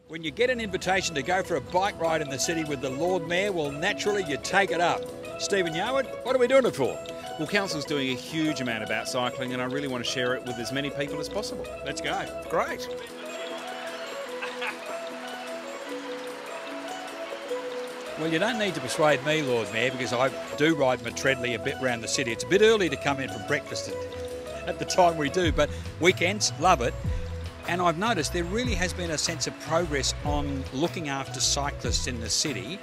When you get an invitation to go for a bike ride in the city with the Lord Mayor, well, naturally you take it up. Stephen Yarwood, what are we doing it for? Well, Council's doing a huge amount about cycling and I really want to share it with as many people as possible. Let's go. Great. Well, you don't need to persuade me, Lord Mayor, because I do ride my treadly a bit around the city. It's a bit early to come in for breakfast at the time we do, but weekends, love it. And I've noticed there really has been a sense of progress on looking after cyclists in the city.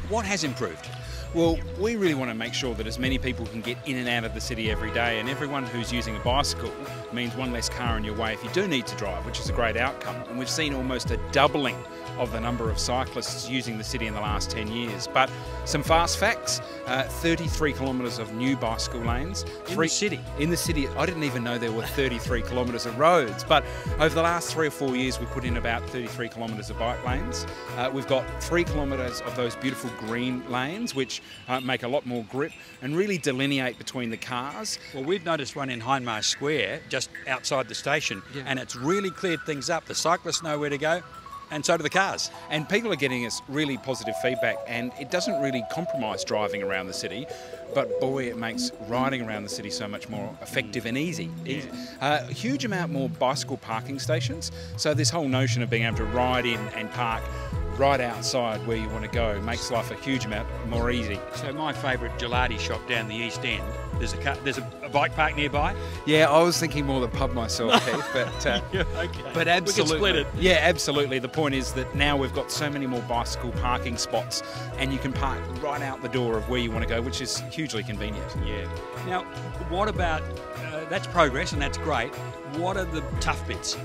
What has improved? Well, we really want to make sure that as many people can get in and out of the city every day, and everyone who's using a bicycle means one less car in your way if you do need to drive, which is a great outcome. And we've seen almost a doubling of the number of cyclists using the city in the last 10 years. But some fast facts, 33 kilometres of new bicycle lanes. In the city? In the city. I didn't even know there were 33 kilometres of roads, but over the last 3 or 4 years we've put in about 33 kilometres of bike lanes. We've got 3 kilometres of those beautiful green lanes, which make a lot more grip and really delineate between the cars. Well, we've noticed one in Hindmarsh Square, just outside the station, and it's really cleared things up. The cyclists know where to go, and so do the cars. And people are getting us really positive feedback, and it doesn't really compromise driving around the city, but boy, it makes riding around the city so much more effective and easy. A huge amount more bicycle parking stations, so this whole notion of being able to ride in and park right outside where you want to go makes life a huge amount more easy. So my favourite gelati shop down the East End, there's a bike park nearby? Yeah, I was thinking more the pub myself, Keith, but okay. But absolutely. We can split it. Yeah, absolutely. The point is that now we've got so many more bicycle parking spots and you can park right out the door of where you want to go, which is hugely convenient. Yeah. Now, what about, that's progress and that's great. What are the tough bits?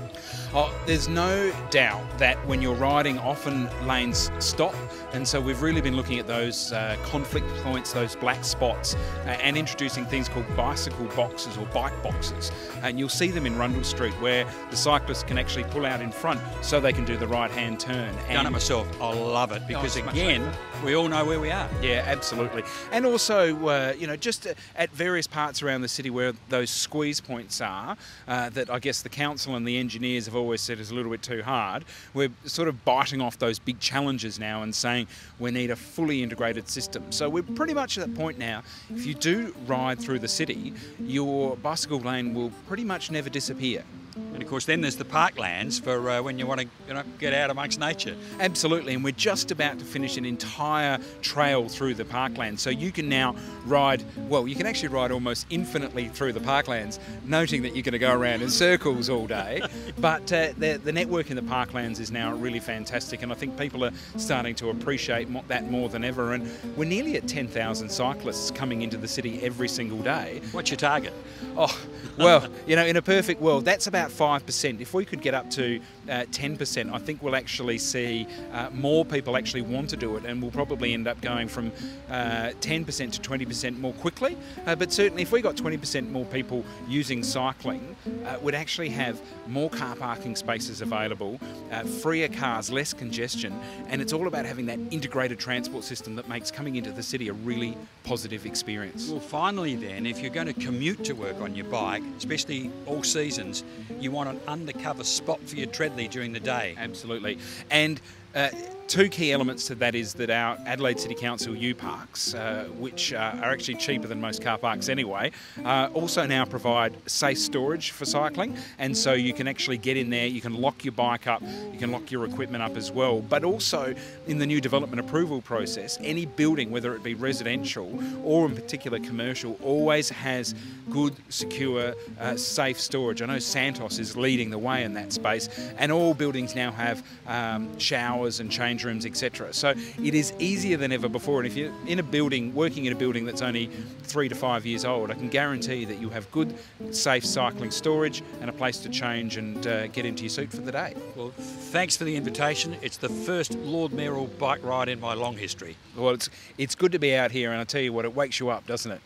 Oh, there's no doubt that when you're riding, often lanes stop, and so we've really been looking at those conflict points, those black spots, and introducing things called bicycle boxes or bike boxes. And you'll see them in Rundle Street where the cyclists can actually pull out in front so they can do the right-hand turn. Done it myself. I love it because, again, we all know where we are. Yeah, absolutely. And also, you know, just at various parts around the city where those squeeze points are, that I guess the council and the engineers have always said is a little bit too hard, we're sort of biting off those big challenges now and saying we need a fully integrated system. So we're pretty much at that point now. If you do ride through the city, your bicycle lane will pretty much never disappear. And of course then there's the parklands for when you want to get out amongst nature. Absolutely, and we're just about to finish an entire trail through the parklands. So you can now ride, well, you can actually ride almost infinitely through the parklands, noting that you're going to go around in circles all day. But the network in the parklands is now really fantastic, and I think people are starting to appreciate that more than ever. And we're nearly at 10,000 cyclists coming into the city every single day. What's your target? Oh, well, you know, in a perfect world, that's about 5%. If we could get up to 10%, I think we'll actually see more people actually want to do it, and we'll probably end up going from 10% to 20% more quickly. But certainly if we got 20% more people using cycling, we'd actually have more car parking spaces available, freer cars, less congestion, and it's all about having that integrated transport system that makes coming into the city a really positive experience. Well, finally then, if you're going to commute to work on your bike, especially all seasons, you want an undercover spot for your treadly during the day. Absolutely. And two key elements to that is that our Adelaide City Council U-Parks, which are actually cheaper than most car parks anyway, also now provide safe storage for cycling, and so you can actually get in there, you can lock your bike up, you can lock your equipment up as well. But also in the new development approval process, any building, whether it be residential or in particular commercial, always has good, secure, safe storage. I know Santos is leading the way in that space, and all buildings now have showers and change rooms, etc. So it is easier than ever before, and if you're in a building, working in a building that's only 3 to 5 years old, I can guarantee that you have good, safe cycling storage and a place to change and get into your suit for the day. Well, thanks for the invitation. It's the first Lord Mayoral bike ride in my long history. Well, it's good to be out here, and I tell you what, it wakes you up, doesn't it?